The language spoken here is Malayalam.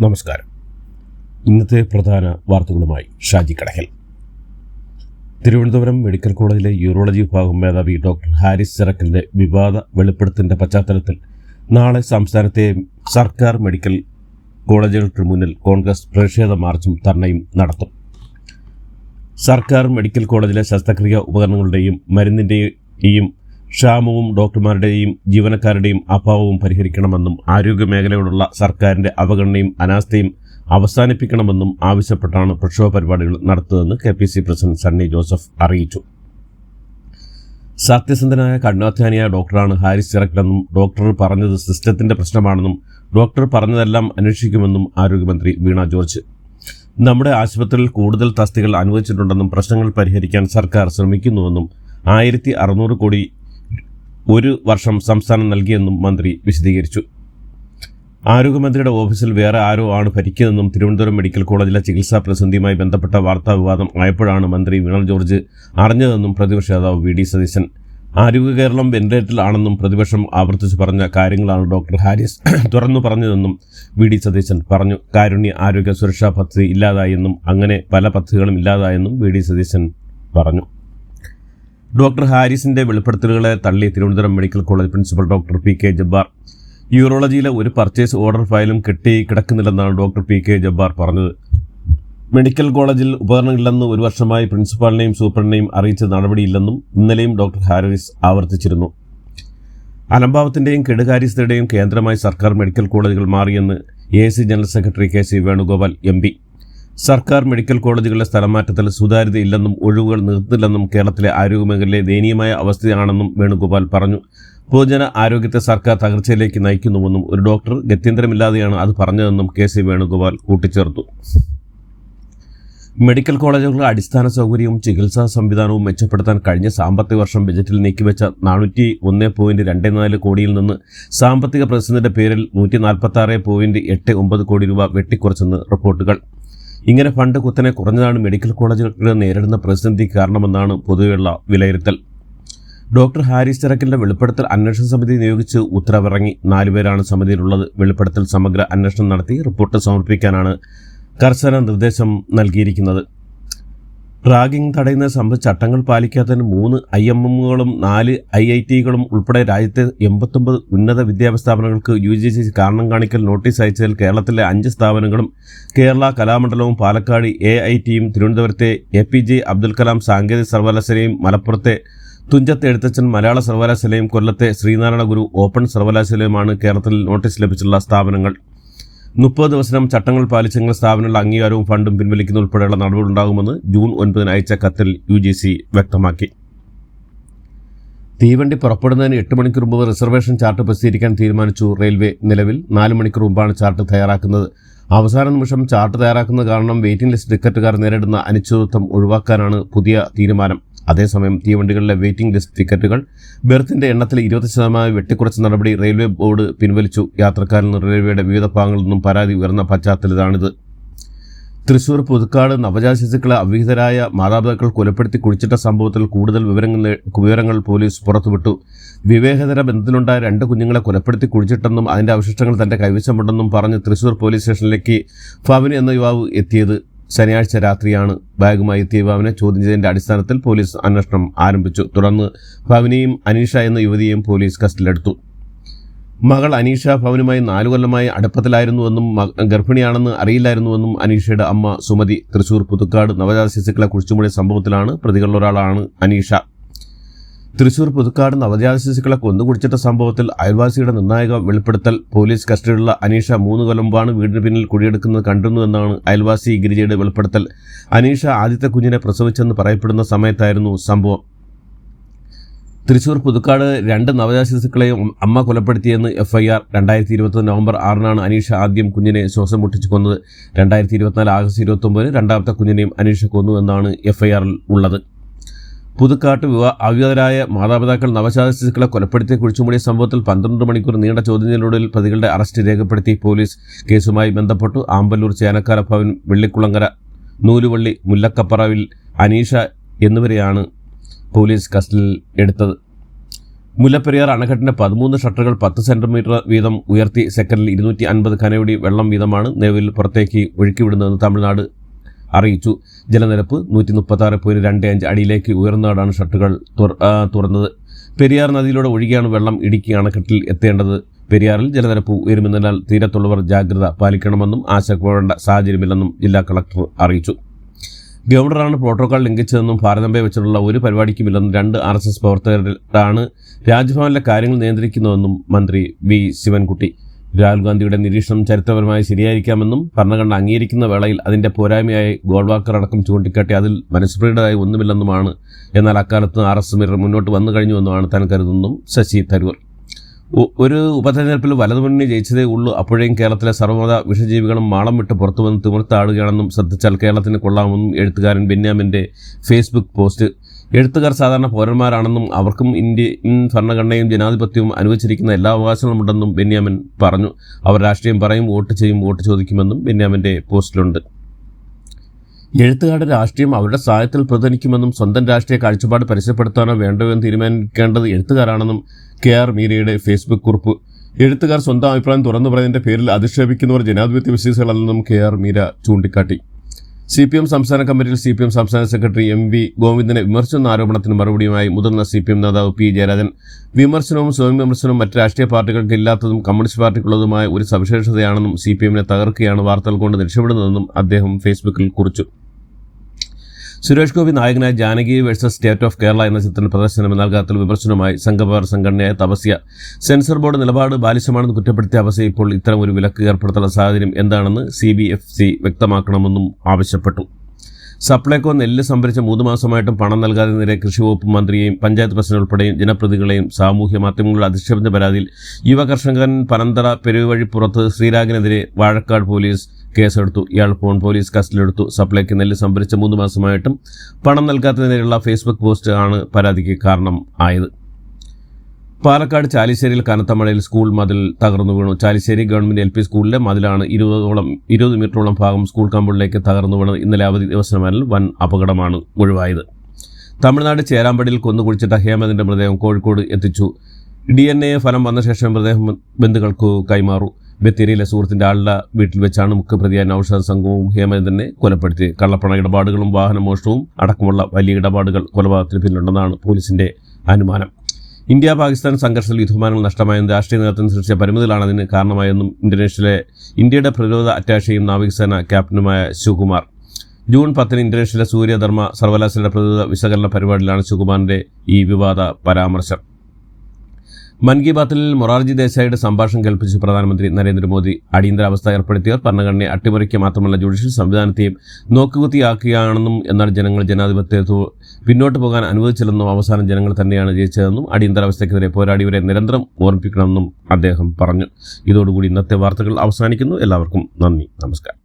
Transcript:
നമസ്കാരം. ഇന്നത്തെ പ്രധാന വാർത്തകളുമായി ഷാജി കടക്കൽ. തിരുവനന്തപുരം മെഡിക്കൽ കോളേജിലെ യൂറോളജി വിഭാഗം മേധാവി ഡോക്ടർ ഹാരിസ് ചിറക്കലിന്റെ വിവാദ വെളിപ്പെടുത്തലിന്റെ പശ്ചാത്തലത്തിൽ നാളെ സംസ്ഥാനത്തെ സർക്കാർ മെഡിക്കൽ കോളേജുകൾക്ക് മുന്നിൽ കോൺഗ്രസ് പ്രതിഷേധ മാർച്ചും ധർണയും നടത്തും. സർക്കാർ മെഡിക്കൽ കോളേജിലെ ശസ്ത്രക്രിയാ ഉപകരണങ്ങളുടെയും മരുന്നിന്റെയും ക്ഷാമവും ഡോക്ടർമാരുടെയും ജീവനക്കാരുടെയും അഭാവവും പരിഹരിക്കണമെന്നും ആരോഗ്യമേഖലയോടുള്ള സർക്കാരിന്റെ അവഗണനയും അനാസ്ഥയും അവസാനിപ്പിക്കണമെന്നും ആവശ്യപ്പെട്ടാണ് പ്രക്ഷോഭ പരിപാടികൾ നടത്തുന്നതെന്ന് KPC പ്രസിഡന്റ് സണ്ണി ജോസഫ് അറിയിച്ചു. സത്യസന്ധനായ കഠിനാധ്വാനിയായ ഡോക്ടറാണ് ഹാരിസ് ചിറക്കലെന്നും ഡോക്ടർ പറഞ്ഞത് സിസ്റ്റത്തിന്റെ പ്രശ്നമാണെന്നും ഡോക്ടർ പറഞ്ഞതെല്ലാം അന്വേഷിക്കുമെന്നും ആരോഗ്യമന്ത്രി വീണ ജോർജ്. നമ്മുടെ ആശുപത്രിയിൽ കൂടുതൽ തസ്തികകൾ അനുവദിച്ചിട്ടുണ്ടെന്നും പ്രശ്നങ്ങൾ പരിഹരിക്കാൻ സർക്കാർ ശ്രമിക്കുന്നുവെന്നും 1600 കോടി ഒരു വർഷം സംസ്ഥാനം നൽകിയെന്നും മന്ത്രി വിശദീകരിച്ചു. ആരോഗ്യമന്ത്രിയുടെ ഓഫീസിൽ വേറെ ആരോ ആണ് ഭരിക്കുന്നതെന്നും തിരുവനന്തപുരം മെഡിക്കൽ കോളേജിലെ ചികിത്സാ പ്രതിസന്ധിയുമായി ബന്ധപ്പെട്ട വാർത്താ വിവാദം ആയപ്പോഴാണ് മന്ത്രി വീണ ജോർജ് അറിഞ്ഞതെന്നും പ്രതിപക്ഷ നേതാവ് VD സതീശൻ. ആരോഗ്യ കേരളം വെന്റിലേറ്ററിൽ ആണെന്നും പ്രതിപക്ഷം ആവർത്തിച്ച് പറഞ്ഞ കാര്യങ്ങളാണ് ഡോക്ടർ ഹാരിസ് തുറന്നു പറഞ്ഞതെന്നും VD സതീശൻ പറഞ്ഞു. കാരുണ്യ ആരോഗ്യ സുരക്ഷാ പദ്ധതി ഇല്ലാതായെന്നും അങ്ങനെ പല പദ്ധതികളും ഇല്ലാതായെന്നും VD സതീശൻ പറഞ്ഞു. ഡോക്ടർ ഹാരിസിന്റെ വെളിപ്പെടുത്തലുകളെ തള്ളി Thiruvananthapuram medical college principal doctor PK Jabbar. യൂറോളജിയിലെ ഒരു പർച്ചേസ് ഓർഡർ ഫയലും കെട്ടി കിടക്കുന്നില്ലെന്നാണ് ഡോക്ടർ PK ജബ്ബാർ പറഞ്ഞത്. മെഡിക്കൽ കോളേജിൽ ഉപകരണങ്ങളില്ലെന്ന് ഒരു വർഷമായി പ്രിൻസിപ്പാളിനെയും സൂപ്രണ്ടിനെയും അറിയിച്ച നടപടിയില്ലെന്നും ഇന്നലെയും ഡോക്ടർ ഹാരിസ് ആവർത്തിച്ചിരുന്നു. അലംഭാവത്തിന്റെയും കെടുകാര്യസ്ഥതയുടെയും കേന്ദ്രമായി സർക്കാർ മെഡിക്കൽ കോളേജുകൾ മാറിയെന്ന് AIC general secretary KC Venugopal MP. സർക്കാർ മെഡിക്കൽ കോളേജുകളിലെ സ്ഥലമാറ്റത്തിൽ സുതാര്യതയില്ലെന്നും ഒഴിവുകൾ നിർത്തുന്നില്ലെന്നും കേരളത്തിലെ ആരോഗ്യമേഖലയിലെ ദയനീയമായ അവസ്ഥയാണെന്നും വേണുഗോപാൽ പറഞ്ഞു. പൊതുജന ആരോഗ്യത്തെ സർക്കാർ തകർച്ചയിലേക്ക് നയിക്കുന്നുവെന്നും ഒരു ഡോക്ടർ ഗത്യന്തരമില്ലാതെയാണ് അത് പറഞ്ഞതെന്നും KC വേണുഗോപാൽ കൂട്ടിച്ചേർത്തു. മെഡിക്കൽ കോളേജുകളുടെ അടിസ്ഥാന സൗകര്യവും ചികിത്സാ സംവിധാനവും മെച്ചപ്പെടുത്താൻ കഴിഞ്ഞ സാമ്പത്തിക വർഷം ബജറ്റിൽ നീക്കിവെച്ച 401.24 കോടിയിൽ നിന്ന് സാമ്പത്തിക പ്രതിസന്ധിയുടെ പേരിൽ 146.89 കോടി രൂപ വെട്ടിക്കുറച്ചെന്ന് റിപ്പോർട്ടുകൾ. ഇങ്ങനെ ഫണ്ട് കുത്തനെ കുറഞ്ഞതാണ് മെഡിക്കൽ കോളേജുകൾ നേരിടുന്ന പ്രതിസന്ധിക്ക് കാരണമെന്നാണ് പൊതുവെയുള്ള വിലയിരുത്തൽ. ഡോക്ടർ ഹാരിസ് ചിറക്കലിന്റെ വെളിപ്പെടുത്തൽ അന്വേഷണ സമിതി നിയോഗിച്ച് ഉത്തരവിറങ്ങി. 4 പേരാണ് സമിതിയിലുള്ളത്. വെളിപ്പെടുത്തൽ സമഗ്ര അന്വേഷണം നടത്തി റിപ്പോർട്ട് സമർപ്പിക്കാനാണ് കർശന നിർദ്ദേശം നൽകിയിരിക്കുന്നത്. റാഗിംഗ് തടയുന്നത് സംബന്ധിച്ച് ചട്ടങ്ങൾ പാലിക്കാത്തതിന് 3 IMMകളും 4 IITകളും ഉൾപ്പെടെ രാജ്യത്തെ 89 ഉന്നത വിദ്യാഭ്യാസ സ്ഥാപനങ്ങൾക്ക് UGC കാരണം കാണിക്കൽ നോട്ടീസ് അയച്ചതിൽ കേരളത്തിലെ 5 സ്ഥാപനങ്ങളും കേരള കലാമണ്ഡലവും പാലക്കാട് AITയും തിരുവനന്തപുരത്തെ APJ അബ്ദുൽ കലാം സാങ്കേതിക സർവകലാശാലയും മലപ്പുറത്തെ തുഞ്ചത്ത് എഴുത്തച്ഛൻ മലയാള സർവകലാശാലയും കൊല്ലത്തെ ശ്രീനാരായണ ഗുരു ഓപ്പൺ സർവകലാശാലയുമാണ് കേരളത്തിൽ നോട്ടീസ് ലഭിച്ചുള്ള സ്ഥാപനങ്ങൾ. 30 ദിവസം ചട്ടങ്ങൾ പാലിച്ചെങ്കിൽ സ്ഥാപനങ്ങളുടെ അംഗീകാരവും ഫണ്ടും പിൻവലിക്കുന്ന ഉൾപ്പെടെയുള്ള നടപടികളുണ്ടാകുമെന്ന് ജൂൺ 9 അയച്ച കത്തിൽ UGC വ്യക്തമാക്കി. തീവണ്ടി പുറപ്പെടുന്നതിന് 8 മണിക്കൂർ മുമ്പ് റിസർവേഷൻ ചാർട്ട് പ്രസിദ്ധീകരിക്കാൻ തീരുമാനിച്ചു റെയിൽവേ. നിലവിൽ 4 മണിക്കൂർ മുമ്പാണ് ചാർട്ട് തയ്യാറാക്കുന്നത്. അവസാന നിമിഷം ചാർട്ട് തയ്യാറാക്കുന്നത് കാരണം വെയിറ്റിംഗ് ലിസ്റ്റ് ടിക്കറ്റുകാർ നേരിടുന്ന അനിശ്ചിതത്വം ഒഴിവാക്കാനാണ് പുതിയ തീരുമാനം. അതേസമയം തീവണ്ടികളിലെ വെയിറ്റിംഗ് ലിസ്റ്റ് ടിക്കറ്റുകൾ ബെർത്തിന്റെ എണ്ണത്തിൽ 20% വെട്ടിക്കുറച്ച നടപടി റെയിൽവേ ബോർഡ് പിൻവലിച്ചു. യാത്രക്കാരിൽ നിന്ന് റെയിൽവേയുടെ വിവിധ ഭാഗങ്ങളിൽ നിന്നും പരാതി ഉയർന്ന പശ്ചാത്തലത്തിലാണിത്. തൃശൂർ പുതുക്കാട് നവജാത ശിശുക്കളെ അവിഹിതരായ മാതാപിതാക്കൾ കൊലപ്പെടുത്തി കുഴിച്ചിട്ട സംഭവത്തിൽ കൂടുതൽ വിവരങ്ങൾ പോലീസ് പുറത്തുവിട്ടു. വിവേകേതര ബന്ധത്തിലുണ്ടായ 2 കുഞ്ഞുങ്ങളെ കൊലപ്പെടുത്തി കുഴിച്ചിട്ടെന്നും അതിന്റെ അവശിഷ്ടങ്ങൾ തന്റെ കൈവശമുണ്ടെന്നും പറഞ്ഞ് തൃശൂർ പോലീസ് സ്റ്റേഷനിലേക്ക് ഫാവിൻ എന്ന യുവാവ് എത്തിയത്. ശനിയാഴ്ച രാത്രിയാണ്. ബാഗുമായി എത്തിയ യുവാവിനെ ചോദ്യം ചെയ്തതിന്റെ അടിസ്ഥാനത്തിൽ പോലീസ് അന്വേഷണം ആരംഭിച്ചു. തുടർന്ന് ഭവനെയും അനീഷ എന്ന യുവതിയെയും പോലീസ് കസ്റ്റഡിയിലെടുത്തു. മകൾ അനീഷ ഭവനുമായി 4 കൊല്ലമായി അടുപ്പത്തിലായിരുന്നുവെന്നും ഗർഭിണിയാണെന്ന് അറിയില്ലായിരുന്നുവെന്നും അനീഷയുടെ അമ്മ സുമതി. തൃശൂർ പുതുക്കാട് നവജാത ശിശുക്കളെ കുഴിച്ചുമൂടിയ സംഭവത്തിലാണ് പ്രതികളിലൊരാളാണ് അനീഷ. തൃശൂർ പുതുക്കാട് നവജാത ശിശുക്കളെ കൊന്നുകുടിച്ചിട്ട സംഭവത്തിൽ അയൽവാസിയുടെ നിർണായക വെളിപ്പെടുത്തൽ. പോലീസ് കസ്റ്റഡിയിലുള്ള അനീഷ 3 കൊല്ലം മുമ്പാണ് വീടിന് പിന്നിൽ കുഴിയെടുക്കുന്നത് കണ്ടിരുന്നുവെന്നാണ് അയൽവാസി ഗിരിജയുടെ വെളിപ്പെടുത്തൽ. അനീഷ ആദ്യത്തെ കുഞ്ഞിനെ പ്രസവിച്ചെന്ന് പറയപ്പെടുന്ന സമയത്തായിരുന്നു സംഭവം. തൃശൂർ പുതുക്കാട് 2 നവജാത ശിശുക്കളെയും അമ്മ കൊലപ്പെടുത്തിയെന്ന് FIR. 2021 നവംബർ 6 അനീഷ ആദ്യം കുഞ്ഞിനെ ശ്വാസം മുട്ടിച്ചു കൊന്നത്. 2024 ആഗസ്റ്റ് 29 രണ്ടാമത്തെ കുഞ്ഞിനെയും അനീഷ കൊന്നു എന്നാണ് FIRൽ ഉള്ളത്. പുതുക്കാട്ട് അവിവാഹിതരായ മാതാപിതാക്കൾ നവജാത ശിശുക്കളെ കൊലപ്പെടുത്തി കുഴിച്ചുമൂടിയ സംഭവത്തിൽ 12 മണിക്കൂർ നീണ്ട ചോദ്യത്തിനൊടുവിൽ പ്രതികളുടെ അറസ്റ്റ് രേഖപ്പെടുത്തി പോലീസ്. കേസുമായി ബന്ധപ്പെട്ടു ആമ്പല്ലൂർ ചേനക്കാല ഭവൻ, വെള്ളിക്കുളങ്ങര, നൂലുവള്ളി, മുല്ലക്കപ്പറവിൽ അനീഷ എന്നിവരെയാണ് പോലീസ് കസ്റ്റഡിയിൽ എടുത്തത്. മുല്ലപ്പെരിയാർ അണക്കെട്ടിന്റെ 13 ഷട്ടറുകൾ 10 സെന്റിമീറ്റർ വീതം ഉയർത്തി സെക്കൻഡിൽ 250 ഘനയടി വെള്ളം വീതമാണ് നിലവിൽ പുറത്തേക്ക് ഒഴുക്കിവിടുന്നതെന്ന് തമിഴ്നാട് അറിയിച്ചു. ജലനിരപ്പ് 136.25 അടിയിലേക്ക് ഉയർന്നതാണ് ഷട്ടറുകൾ തുറന്നത്. പെരിയാർ നദിയിലൂടെ ഒഴുകിയാണ് വെള്ളം ഇടുക്കി അണക്കെട്ടിൽ എത്തേണ്ടത്. പെരിയാറിൽ ജലനിരപ്പ് ഉയരുമെന്നതിനാൽ തീരത്തുള്ളവർ ജാഗ്രത പാലിക്കണമെന്നും ആശങ്കപ്പെടേണ്ട സാഹചര്യമില്ലെന്നും ജില്ലാ കളക്ടർ അറിയിച്ചു. ഗവർണറാണ് പ്രോട്ടോകോൾ ലംഘിച്ചതെന്നും ഭാരതമ്പെ വെച്ചിട്ടുള്ള ഒരു പരിപാടിക്കുമില്ലെന്നും 2 RSS പ്രവർത്തകരാണ് രാജ്ഭവനിലെ കാര്യങ്ങൾ നിയന്ത്രിക്കുന്നതെന്നും മന്ത്രി വി ശിവൻകുട്ടി. രാഹുൽ ഗാന്ധിയുടെ നിരീക്ഷണം ചരിത്രപരമായി ശരിയായിരിക്കാമെന്നും ഭരണഘടന അംഗീകരിക്കുന്ന വേളയിൽ അതിന്റെ പോരായ്മയായി ഗോൾവാക്കർ അടക്കം ചൂണ്ടിക്കാട്ടി അതിൽ മനസ്സുപ്രീതമായി ഒന്നുമില്ലെന്നുമാണ്. എന്നാൽ അക്കാലത്ത് RS മുന്നോട്ട് വന്നു കഴിഞ്ഞുവെന്നുമാണ് താൻ കരുതുന്നതും ശശി തരൂർ. ഒരു ഉപതെരഞ്ഞെടുപ്പിൽ വലതുമുന്നണി ജയിച്ചതേ ഉള്ളൂ, അപ്പോഴേക്കും കേരളത്തിലെ സർവ്വമത വിഷജീവികളും മാളം വിട്ട് പുറത്തുവന്ന് തിമിർത്താടുകയാണെന്നും ശ്രദ്ധിച്ചാൽ കേരളത്തിന് കൊള്ളാമെന്നും എഴുത്തുകാരൻ ബെന്യാമിൻ്റെ ഫേസ്ബുക്ക് പോസ്റ്റ്. എഴുത്തുകാർ സാധാരണ പൗരന്മാരാണെന്നും അവർക്കും ഇന്ത്യൻ ഭരണഘടനയും ജനാധിപത്യവും അനുവദിച്ചിരിക്കുന്ന എല്ലാ അവകാശങ്ങളുമുണ്ടെന്നും ബെന്യാമിൻ പറഞ്ഞു. അവർ രാഷ്ട്രീയം പറയും, വോട്ട് ചെയ്യും, വോട്ട് ചോദിക്കുമെന്നും ബെന്യാമിൻ്റെ പോസ്റ്റിലുണ്ട്. എഴുത്തുകാരുടെ രാഷ്ട്രീയം അവരുടെ സാഹിത്യത്തിൽ പ്രതിഫലിക്കുമെന്നും സ്വന്തം രാഷ്ട്രീയ കാഴ്ചപ്പാട് പരസ്യപ്പെടുത്താനോ വേണ്ടോ എന്ന് തീരുമാനിക്കേണ്ടത് എഴുത്തുകാരാണെന്നും KR മീരയുടെ ഫേസ്ബുക്ക് കുറിപ്പ്. എഴുത്തുകാർ സ്വന്തം അഭിപ്രായം തുറന്നു പറയുന്നതിന്റെ പേരിൽ അധിക്ഷേപിക്കുന്നവർ ജനാധിപത്യ വിശ്വാസികളല്ലെന്നും KR മീര ചൂണ്ടിക്കാട്ടി. CPM സംസ്ഥാന കമ്മിറ്റിയിൽ CPM സംസ്ഥാന സെക്രട്ടറി MV ഗോവിന്ദനെ വിമർശിക്കുന്ന ആരോപണത്തിന് മറുപടിയുമായി മുതിർന്ന CPM നേതാവ് P ജയരാജൻ വിമർശനവും സ്വയം വിമർശനവും മറ്റ് രാഷ്ട്രീയ പാർട്ടികൾക്ക് ഇല്ലാത്തതും കമ്മ്യൂണിസ്റ്റ് പാർട്ടിക്കുള്ളതുമായ ഒരു സവിശേഷതയാണെന്നും CPMനെ തകർക്കുകയാണ് വാർത്തകൾ കൊണ്ട് രക്ഷപ്പെടുന്നതെന്നും അദ്ദേഹം ഫേസ്ബുക്കിൽ കുറിച്ചു. സുരേഷ് ഗോപി നായകനായ Janaki versus state of Kerala എന്ന ചിത്രത്തിന് പ്രദർശനം നൽകാത്ത വിമർശനവുമായി സംഘപരിവാർ സംഘടനയായ തപസ്യ. സെൻസർ ബോർഡ് നിലപാട് ബാലിശമാണെന്ന് കുറ്റപ്പെടുത്തിയ തപസ്യ ഇപ്പോൾ ഇത്തരം ഒരു വിലക്ക് ഏർപ്പെടുത്തുന്ന സാഹചര്യം എന്താണെന്ന് CBFC വ്യക്തമാക്കണമെന്നും ആവശ്യപ്പെട്ടു. സപ്ലൈകോ നെല്ല് സംഭരിച്ച 3 മാസമായിട്ടും പണം നൽകാതിനെതിരെ കൃഷിവകുപ്പ് മന്ത്രിയെയും പഞ്ചായത്ത് പ്രസിഡന്റ് ഉൾപ്പെടെയും ജനപ്രതിനിധികളെയും സാമൂഹ്യ മാധ്യമങ്ങളിൽ അധിക്ഷേപിച്ച പരാതിയിൽ യുവ കർഷകൻ പനന്തറ പെരുവഴിപ്പുറത്ത് ശ്രീരാഗിനെതിരെ വാഴക്കാട് പോലീസ് കേസെടുത്തു. ഇയാൾ ഫോൺ പോലീസ് കസ്റ്റഡിയിലെടുത്തു. സപ്ലൈക്ക് നെല്ല് സംഭരിച്ച 3 മാസമായിട്ടും പണം നൽകാത്തതിനെതിരെയുള്ള ഫേസ്ബുക്ക് പോസ്റ്റ് ആണ് പരാതിക്ക് കാരണം ആയത്. പാലക്കാട് ചാലിശ്ശേരിയിൽ കനത്ത മഴയിൽ സ്കൂൾ മതിൽ തകർന്നു വീണു. ചാലിശ്ശേരി ഗവൺമെന്റ് LP സ്കൂളിലെ മതിലാണ് 20 മീറ്ററോളം ഭാഗം സ്കൂൾ കമ്പൗണ്ടിലേക്ക് തകർന്നു വീണത്. ഇന്നലെ അവധി ദിവസമായാൽ വൻ അപകടമാണ് ഒഴിവായത്. തമിഴ്നാട് ചേരാമ്പടിയിൽ കൊന്നുകുഴിച്ചിട്ട ഹേമന്തിന്റെ മൃതദേഹം കോഴിക്കോട് എത്തിച്ചു. DNA ഫലം വന്ന ശേഷം മൃതദേഹം ബന്ധുക്കൾക്ക് കൈമാറൂ. ബത്തേരിയിലെ സുഹൃത്തിന്റെ ആളുടെ വീട്ടിൽ വെച്ചാണ് മുഖ്യപ്രതിയായ നൌഷാദ് സംഘവും ഹേമന്തിനെ കൊലപ്പെടുത്തി. കള്ളപ്പണ ഇടപാടുകളും വാഹനമോഷണവും അടക്കമുള്ള വലിയ ഇടപാടുകൾ കൊലപാതകത്തിന് പിന്നിലുണ്ടെന്നാണ് പോലീസിന്റെ അനുമാനം. ഇന്ത്യ പാകിസ്ഥാൻ സംഘർഷത്തിൽ യുദ്ധവിമാനങ്ങൾ നഷ്ടമായെന്നും രാഷ്ട്രീയ നേതൃത്വം സൃഷ്ടിച്ച പരിമിതികളാണ് അതിന് കാരണമായെന്നും ഇന്ത്യയുടെ പ്രതിരോധ അറ്റാഷയും നാവികസേന ക്യാപ്റ്റനുമായ ശിവകുമാർ. ജൂൺ 10 ഇന്തോനേഷ്യയിലെ സൂര്യധർമ്മ സർവകലാശാലയുടെ പ്രതിരോധ വിശകലന പരിപാടിയിലാണ് ശിവകുമാറിന്റെ ഈ വിവാദ പരാമർശം. മൻ കി ബാത്തിൽ മൊറാർജി ദേശായിയുടെ സംഭാഷണം കേൾപ്പിച്ച് പ്രധാനമന്ത്രി നരേന്ദ്രമോദി അടിയന്തരാവസ്ഥ ഏർപ്പെടുത്തിയവർ ഭരണഘടനയെ അട്ടിമറിക്കുക മാത്രമല്ല ജുഡീഷ്യൽ സംവിധാനത്തെയും നോക്കുകുത്തിയാക്കുകയാണെന്നും എന്നാൽ ജനങ്ങൾ ജനാധിപത്യത്തെ പിന്നോട്ട് പോകാൻ അനുവദിച്ചില്ലെന്നും അവസാനം ജനങ്ങൾ തന്നെയാണ് ജയിച്ചതെന്നും അടിയന്തരാവസ്ഥയ്ക്കെതിരെ പോരാടിയവരെ നിരന്തരം ഓർമ്മിപ്പിക്കണമെന്നും അദ്ദേഹം പറഞ്ഞു. ഇതോടുകൂടി ഇന്നത്തെ വാർത്തകൾ അവസാനിക്കുന്നു. എല്ലാവർക്കും നന്ദി, നമസ്കാരം.